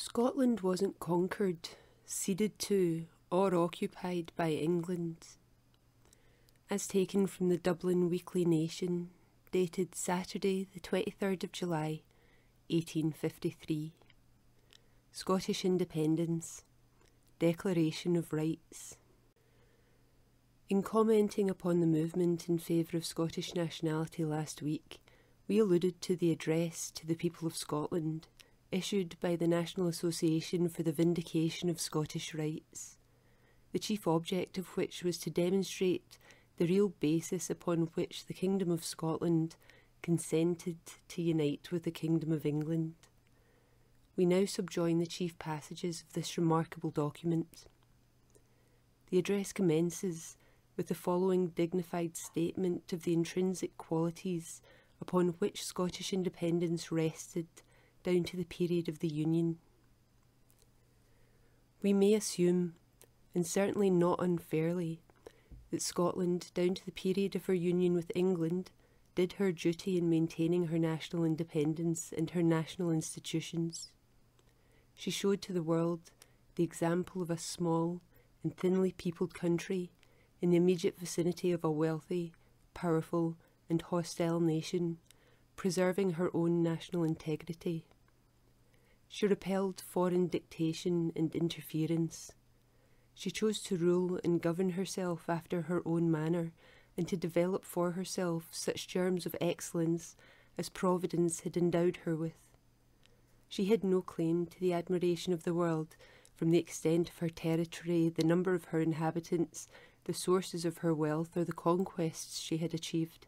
Scotland wasn't conquered, ceded to, or occupied by England. As taken from the Dublin Weekly Nation, dated Saturday the 23rd of July, 1853. Scottish Independence, Declaration of Rights. In commenting upon the movement in favour of Scottish nationality last week, we alluded to the address to the people of Scotland, issued by the National Association for the Vindication of Scottish Rights, the chief object of which was to demonstrate the real basis upon which the Kingdom of Scotland consented to unite with the Kingdom of England. We now subjoin the chief passages of this remarkable document. The address commences with the following dignified statement of the intrinsic qualities upon which Scottish independence rested down to the period of the Union. We may assume, and certainly not unfairly, that Scotland, down to the period of her union with England, did her duty in maintaining her national independence and her national institutions. She showed to the world the example of a small and thinly peopled country in the immediate vicinity of a wealthy, powerful and hostile nation, preserving her own national integrity. She repelled foreign dictation and interference. She chose to rule and govern herself after her own manner, and to develop for herself such germs of excellence as Providence had endowed her with. She had no claim to the admiration of the world from the extent of her territory, the number of her inhabitants, the sources of her wealth, or the conquests she had achieved.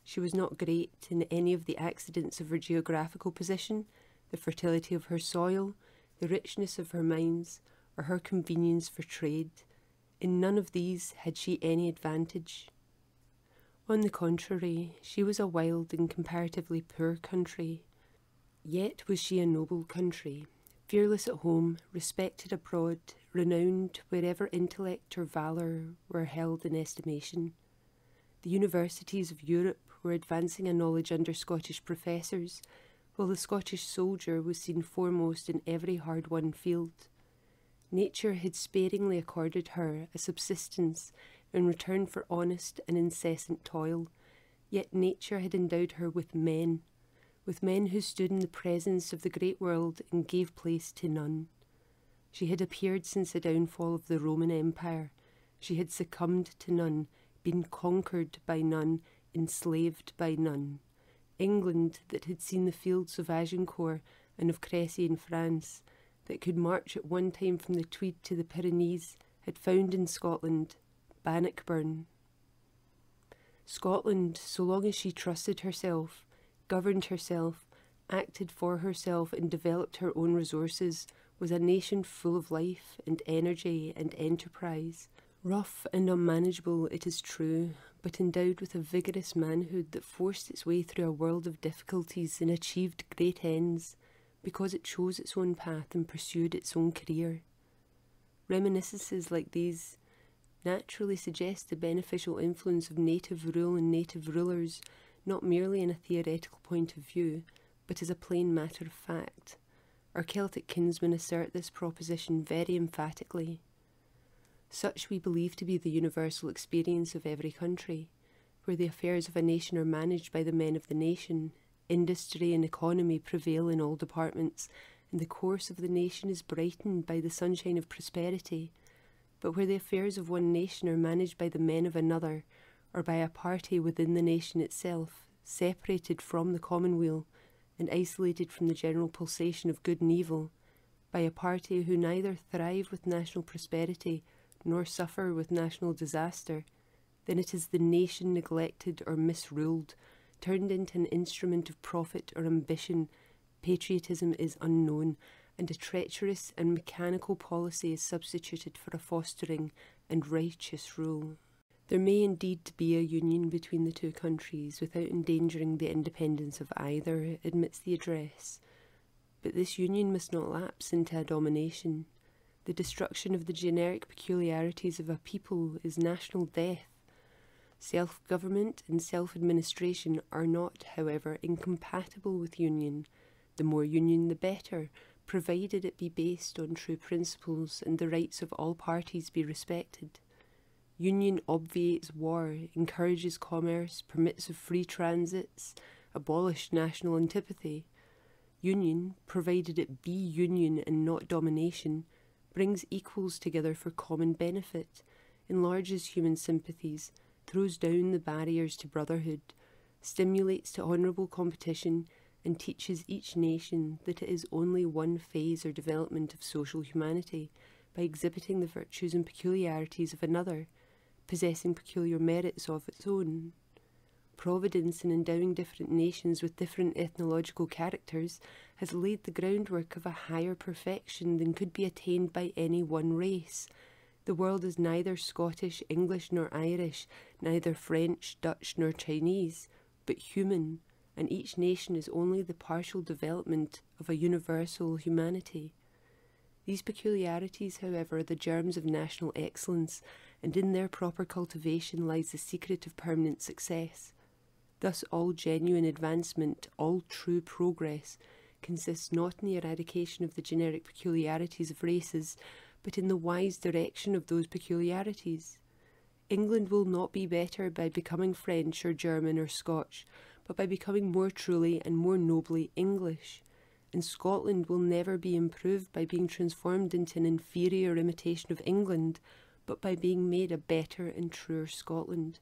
She was not great in any of the accidents of her geographical position, the fertility of her soil, the richness of her mines, or her convenience for trade. In none of these had she any advantage. On the contrary, she was a wild and comparatively poor country. Yet was she a noble country, fearless at home, respected abroad, renowned wherever intellect or valour were held in estimation. The universities of Europe were advancing a knowledge under Scottish professors, while the Scottish soldier was seen foremost in every hard-won field. Nature had sparingly accorded her a subsistence in return for honest and incessant toil, yet nature had endowed her with men who stood in the presence of the great world and gave place to none. She had appeared since the downfall of the Roman Empire. She had succumbed to none, been conquered by none, enslaved by none. England, that had seen the fields of Agincourt and of Crécy in France, that could march at one time from the Tweed to the Pyrenees, had found in Scotland Bannockburn. Scotland, so long as she trusted herself, governed herself, acted for herself and developed her own resources, was a nation full of life and energy and enterprise. Rough and unmanageable, it is true, but endowed with a vigorous manhood that forced its way through a world of difficulties and achieved great ends, because it chose its own path and pursued its own career. Reminiscences like these naturally suggest the beneficial influence of native rule and native rulers, not merely in a theoretical point of view, but as a plain matter of fact. Our Celtic kinsmen assert this proposition very emphatically. Such we believe to be the universal experience of every country, where the affairs of a nation are managed by the men of the nation. Industry and economy prevail in all departments, and the course of the nation is brightened by the sunshine of prosperity. But where the affairs of one nation are managed by the men of another, or by a party within the nation itself, separated from the commonweal, and isolated from the general pulsation of good and evil, by a party who neither thrive with national prosperity, nor suffer with national disaster, then it is the nation neglected or misruled, turned into an instrument of profit or ambition. Patriotism is unknown, and a treacherous and mechanical policy is substituted for a fostering and righteous rule. There may indeed be a union between the two countries without endangering the independence of either, admits the address, but this union must not lapse into a domination. The destruction of the generic peculiarities of a people is national death. Self-government and self-administration are not, however, incompatible with union. The more union the better, provided it be based on true principles and the rights of all parties be respected. Union obviates war, encourages commerce, permits of free transits, abolished national antipathy. Union, provided it be union and not domination, brings equals together for common benefit, enlarges human sympathies, throws down the barriers to brotherhood, stimulates to honourable competition, and teaches each nation that it is only one phase or development of social humanity by exhibiting the virtues and peculiarities of another, possessing peculiar merits of its own. Providence, in endowing different nations with different ethnological characters, has laid the groundwork of a higher perfection than could be attained by any one race. The world is neither Scottish, English, nor Irish, neither French, Dutch, nor Chinese, but human, and each nation is only the partial development of a universal humanity. These peculiarities, however, are the germs of national excellence, and in their proper cultivation lies the secret of permanent success. Thus all genuine advancement, all true progress, consists not in the eradication of the generic peculiarities of races, but in the wise direction of those peculiarities. England will not be better by becoming French or German or Scotch, but by becoming more truly and more nobly English. And Scotland will never be improved by being transformed into an inferior imitation of England, but by being made a better and truer Scotland.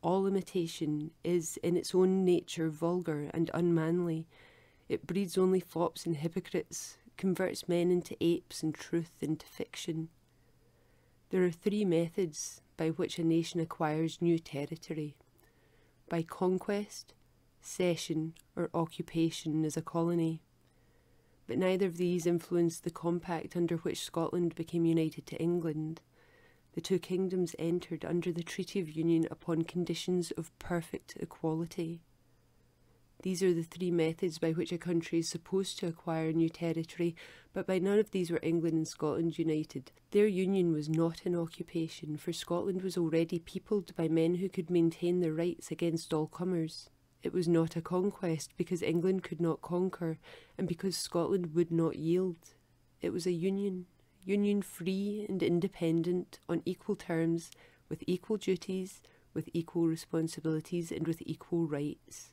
All imitation is in its own nature vulgar and unmanly. It breeds only fops and hypocrites, converts men into apes and truth into fiction. There are three methods by which a nation acquires new territory: by conquest, cession, or occupation as a colony. But neither of these influenced the compact under which Scotland became united to England. The two kingdoms entered under the Treaty of Union upon conditions of perfect equality. These are the three methods by which a country is supposed to acquire new territory, but by none of these were England and Scotland united. Their union was not an occupation, for Scotland was already peopled by men who could maintain their rights against all comers. It was not a conquest, because England could not conquer, and because Scotland would not yield. It was a union free and independent, on equal terms, with equal duties, with equal responsibilities, and with equal rights.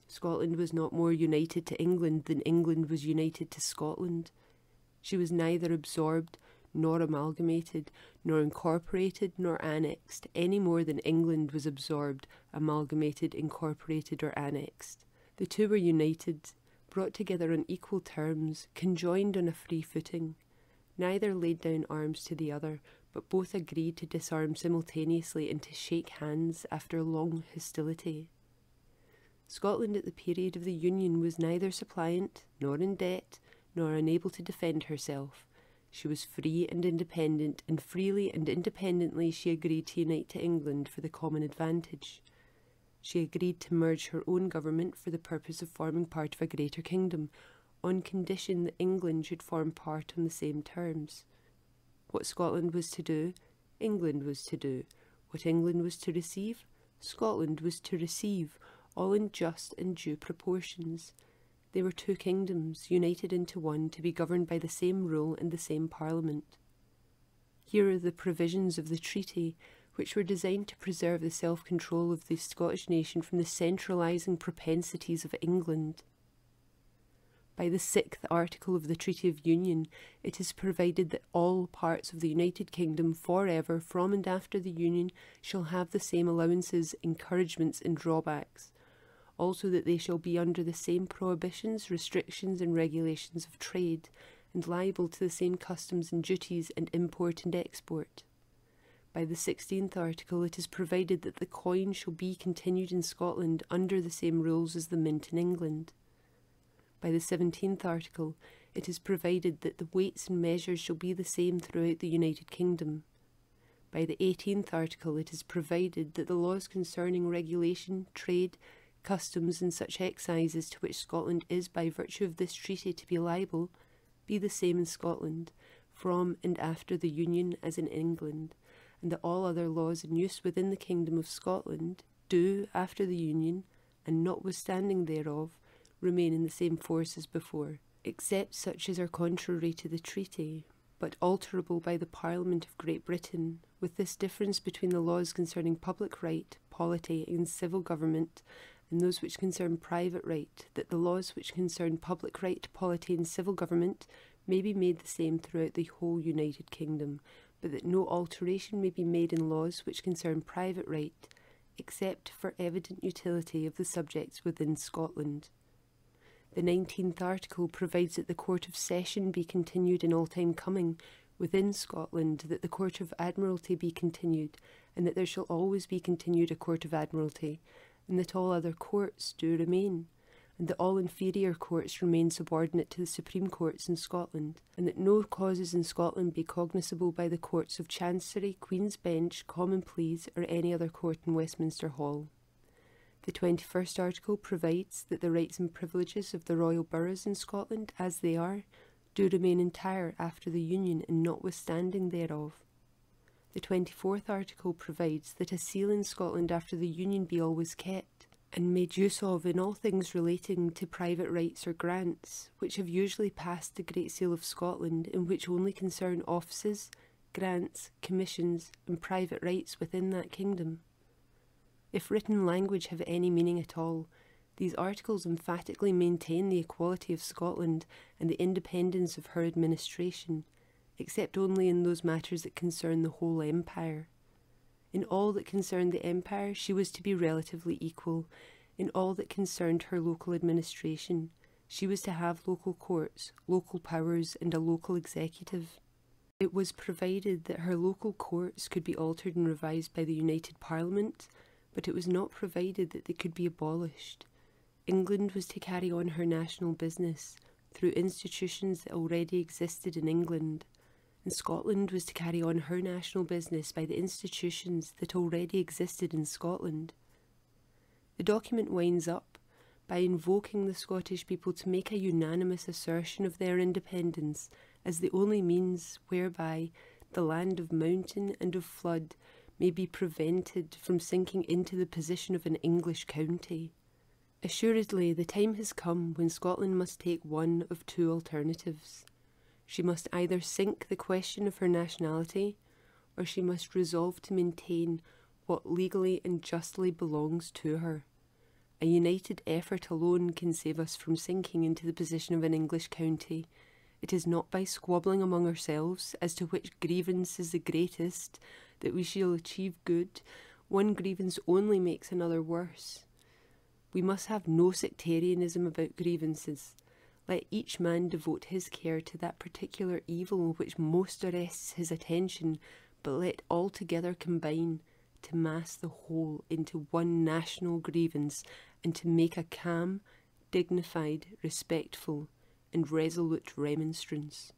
Scotland was not more united to England than England was united to Scotland. She was neither absorbed, nor amalgamated, nor incorporated, nor annexed, any more than England was absorbed, amalgamated, incorporated, or annexed. The two were united, brought together on equal terms, conjoined on a free footing. Neither laid down arms to the other, but both agreed to disarm simultaneously and to shake hands after long hostility. Scotland at the period of the Union was neither suppliant, nor in debt, nor unable to defend herself. She was free and independent, and freely and independently she agreed to unite to England for the common advantage. She agreed to merge her own government for the purpose of forming part of a greater kingdom, on condition that England should form part on the same terms. What Scotland was to do, England was to do. What England was to receive, Scotland was to receive, all in just and due proportions. They were two kingdoms, united into one, to be governed by the same rule and the same parliament. Here are the provisions of the treaty, which were designed to preserve the self-control of the Scottish nation from the centralising propensities of England. By the 6th article of the Treaty of Union, it is provided that all parts of the United Kingdom forever, from and after the Union, shall have the same allowances, encouragements, and drawbacks. Also that they shall be under the same prohibitions, restrictions, and regulations of trade, and liable to the same customs and duties and import and export. By the 16th article, it is provided that the coin shall be continued in Scotland under the same rules as the mint in England. By the 17th article, it is provided that the weights and measures shall be the same throughout the United Kingdom. By the 18th article, it is provided that the laws concerning regulation, trade, customs, and such excises to which Scotland is by virtue of this treaty to be liable, be the same in Scotland, from and after the Union as in England, and that all other laws in use within the Kingdom of Scotland do, after the Union, and notwithstanding thereof, remain in the same force as before. except such as are contrary to the treaty, but alterable by the Parliament of Great Britain, with this difference between the laws concerning public right, polity, and civil government, and those which concern private right, that the laws which concern public right, polity, and civil government may be made the same throughout the whole United Kingdom, but that no alteration may be made in laws which concern private right, except for evident utility of the subjects within Scotland. The 19th article provides that the Court of Session be continued in all time coming within Scotland, that the Court of Admiralty be continued, and that there shall always be continued a Court of Admiralty, and that all other courts do remain, and that all inferior courts remain subordinate to the Supreme Courts in Scotland, and that no causes in Scotland be cognizable by the Courts of Chancery, Queen's Bench, Common Pleas, or any other court in Westminster Hall. The 21st article provides that the rights and privileges of the royal boroughs in Scotland, as they are, do remain entire after the Union and notwithstanding thereof. The 24th article provides that a seal in Scotland after the Union be always kept, and made use of in all things relating to private rights or grants, which have usually passed the Great Seal of Scotland, and which only concern offices, grants, commissions, and private rights within that kingdom. If written language have any meaning at all, these articles emphatically maintain the equality of Scotland and the independence of her administration, except only in those matters that concern the whole empire. In all that concerned the empire, she was to be relatively equal. In all that concerned her local administration, she was to have local courts, local powers, and a local executive. It was provided that her local courts could be altered and revised by the United Parliament, but it was not provided that they could be abolished. England was to carry on her national business through institutions that already existed in England, and Scotland was to carry on her national business by the institutions that already existed in Scotland. The document winds up by invoking the Scottish people to make a unanimous assertion of their independence as the only means whereby the land of mountain and of flood may be prevented from sinking into the position of an English county. Assuredly, the time has come when Scotland must take one of two alternatives. She must either sink the question of her nationality, or she must resolve to maintain what legally and justly belongs to her. A united effort alone can save us from sinking into the position of an English county. It is not by squabbling among ourselves as to which grievance is the greatest that we shall achieve good. One grievance only makes another worse. We must have no sectarianism about grievances. Let each man devote his care to that particular evil which most arrests his attention, but let all together combine to mass the whole into one national grievance, and to make a calm, dignified, respectful, and resolute remonstrance.